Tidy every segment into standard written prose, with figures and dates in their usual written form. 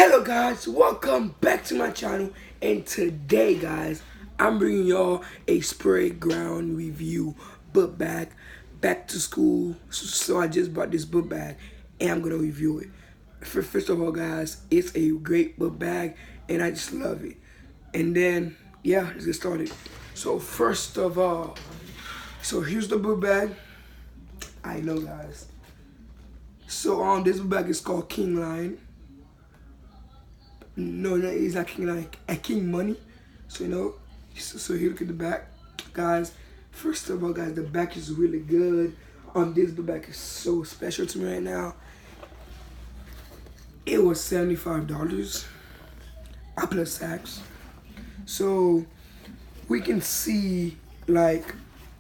Hello guys, welcome back to my channel, and today guys I'm bringing y'all a Sprayground review book bag. Back to school, so I just bought this book bag and I'm gonna review it. First of all guys, it's a great book bag and I just love it. And then yeah, let's get started. So first of all, so here's the book bag. I know guys. So this book bag is called King Lion. No, it's not King like a King Money. So so here look at the back, guys. First of all, guys, the back is really good. This the back is so special to me right now. It was $75. I plus tax. So we can see, like,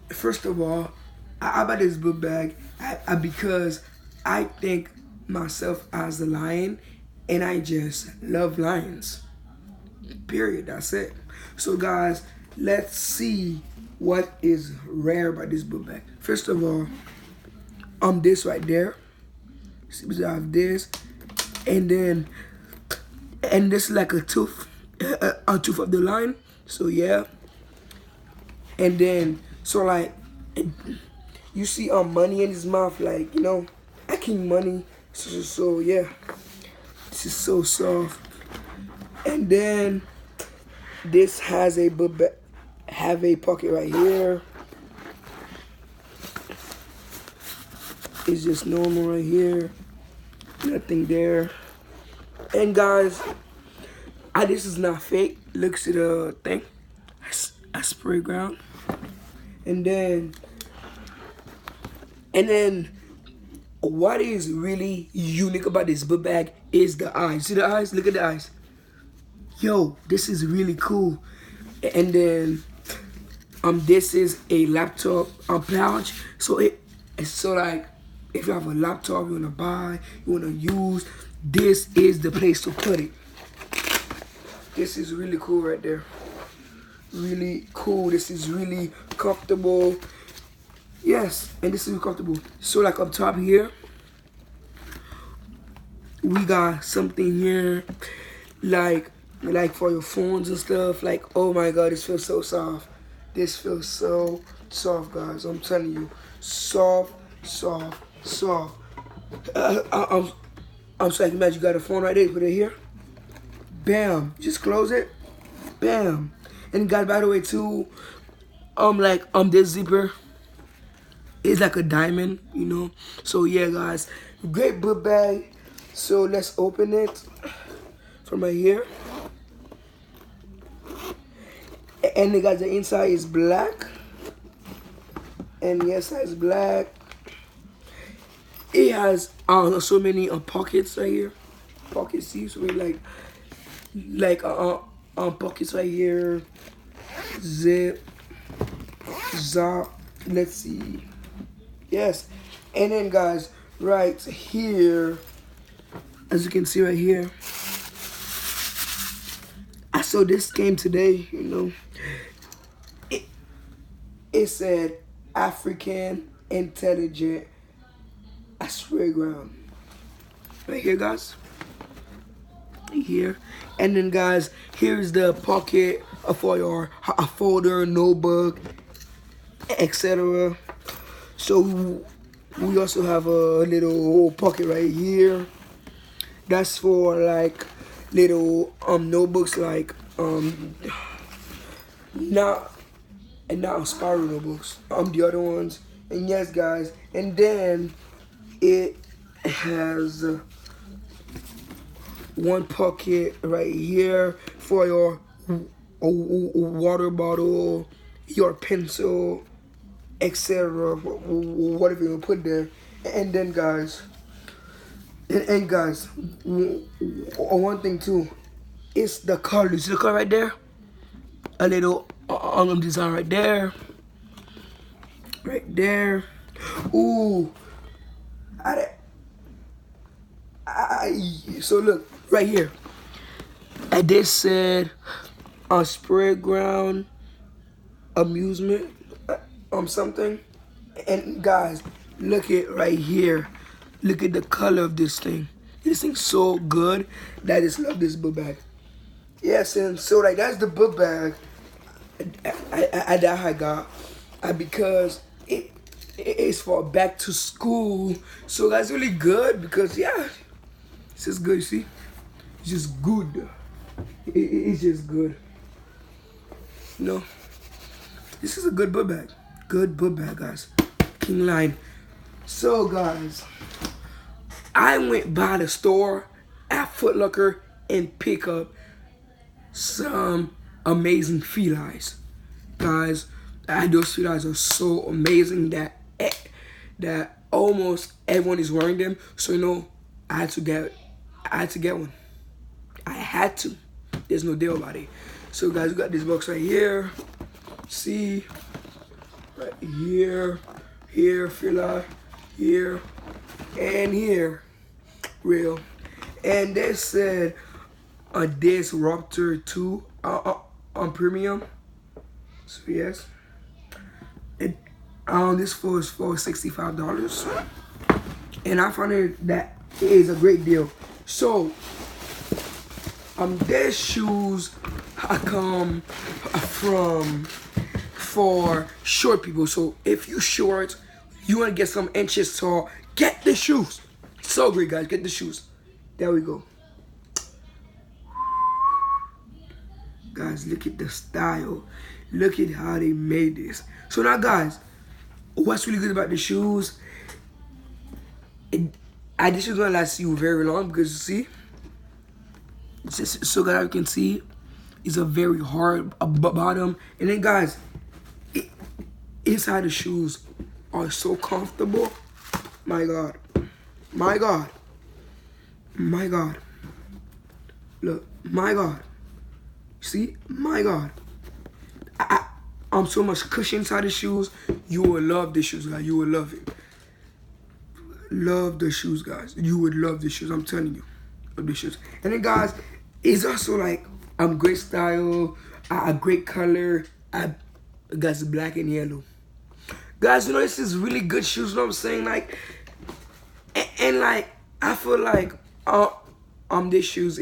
first of all, I bought this book bag because I think myself as a lion, and I just love lions. Period. That's it. So guys, let's see what is rare about this book bag. First of all, this right there. See, we have this, and this is like a tooth of the lion. So yeah, and then so like you see money in his mouth, like I King Money. So yeah. This is so soft. And then this has a pocket right here. It's just normal right here. Nothing there. And guys, this is not fake. Looks at the thing. I Sprayground. And then what is really unique about this book bag is the eyes. See the eyes? Look at the eyes. Yo, this is really cool. And then this is a laptop pouch. So so like if you have a laptop you wanna buy, you wanna use, this is the place to put it. This is really cool right there. Really cool. This is really comfortable. Yes, and this is comfortable. So like up top here, we got something here, like for your phones and stuff. Like, oh my god, this feels so soft. This feels so soft, guys. I'm telling you, soft. I'm sorry, imagine you got a phone right there, put it here. Bam, just close it. Bam. And guys, by the way too, this zipper, it's like a diamond, So yeah, guys, great book bag. So let's open it from right here. And guys, the inside is black, and the outside is black. It has so many pockets right here. Pockets, see, so pockets right here. Zip, zap. Let's see. Yes, and then guys, right here, as you can see right here, I saw this came today. It said African Intelligent Sprayground right here, guys. Here, and then guys, here's the pocket for your folder, notebook, etc. So we also have a little pocket right here. That's for like little notebooks, like not spiral notebooks. The other ones. And yes, guys, and then it has one pocket right here for your water bottle, your pencil, etc. Whatever you put there. And then guys, one thing too, it's the color. You see the color right there? A little design right there. Right there. Ooh. So look right here. This said Sprayground amusement something. And guys, look at right here. Look at the color of this thing. This thing's so good that I just love this book bag. Yes, and so like that's the book bag that I got because it's for back to school. So that's really good because yeah, it's just good. You see, it's just good. It's just good. You know, this is a good book bag. Good book bag, guys. King Line. So guys, I went by the store at Foot Locker and pick up some amazing felines. Guys, those felines are so amazing that almost everyone is wearing them. So you know, I had to get one. I had to. There's no deal about it. So guys, we got this box right here. See, right here, feline, here, and here, real. And they said this Raptor 2 on premium. So yes, this phone is for $65, and I found it that it is a great deal. So their shoes come from for short people. So if you short, you want to get some inches tall, get the shoes. So great, guys, get the shoes. There we go. Guys, look at the style. Look at how they made this. So now, guys, what's really good about the shoes? This is gonna last you very long because you see, it's just so that you can see, it's a very hard bottom. And then, guys, inside the shoes are so comfortable. My God, my God, my God. Look, my God. See, my God. I'm so much cushion inside the shoes. You will love the shoes, guys. You will love it. Love the shoes, guys. You would love the shoes. I'm telling you, love the shoes. And then, guys, it's also like great style, a great color. Guys, black and yellow. Guys, you know this is really good shoes. You know what I'm saying? Like, and like I feel like this shoes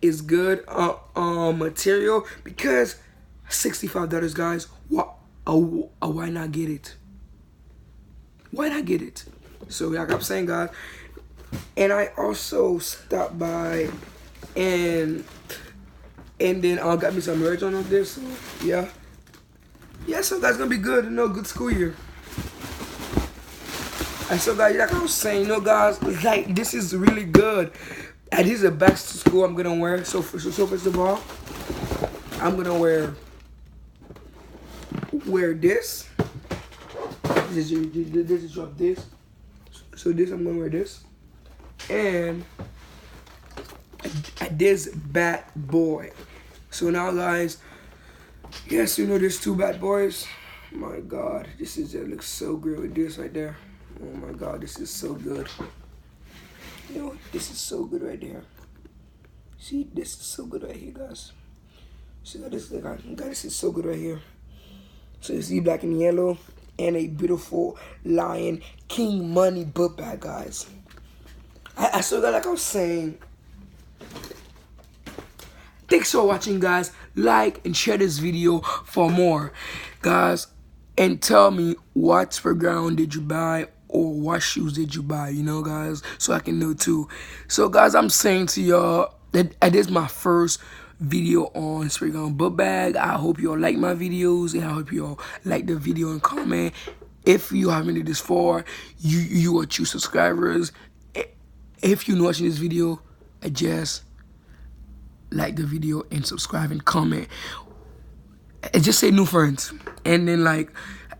is good material because $65, guys. Why not get it? Why not get it? So like I'm saying, guys, and I also stopped by and then got me some merch on this. So, yeah, so guys, gonna be good. You know, good school year. And so guys, like I was saying, you know, guys, like this is really good. And this is a back to school I'm gonna wear. So first of all, I'm gonna wear this. This is drop this. So this I'm gonna wear this, and this bad boy. So now, guys, yes, you know there's two bad boys. My God, this looks so good with this right there. Oh my God, this is so good. You know, this is so good right there. See, this is so good right here, guys. See, this is so good right here. So you see black and yellow and a beautiful Lion King Money book bag, guys. I still got, like I was saying, thanks for watching, guys. Like and share this video for more, guys. And tell me what Sprayground did you buy or what shoes did you buy, you know, guys, so I can know too. So, guys, I'm saying to y'all that this is my first video on Sprayground book bag. I hope y'all like my videos, and I hope y'all like the video and comment. If you haven't did this far, you are true subscribers. If you're watching this video, just like the video and subscribe and comment. And just say new friends. And then like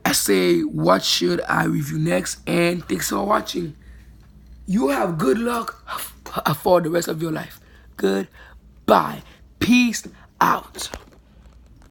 I say, what should I review next? And thanks for watching. You have good luck for the rest of your life. Goodbye. Peace out.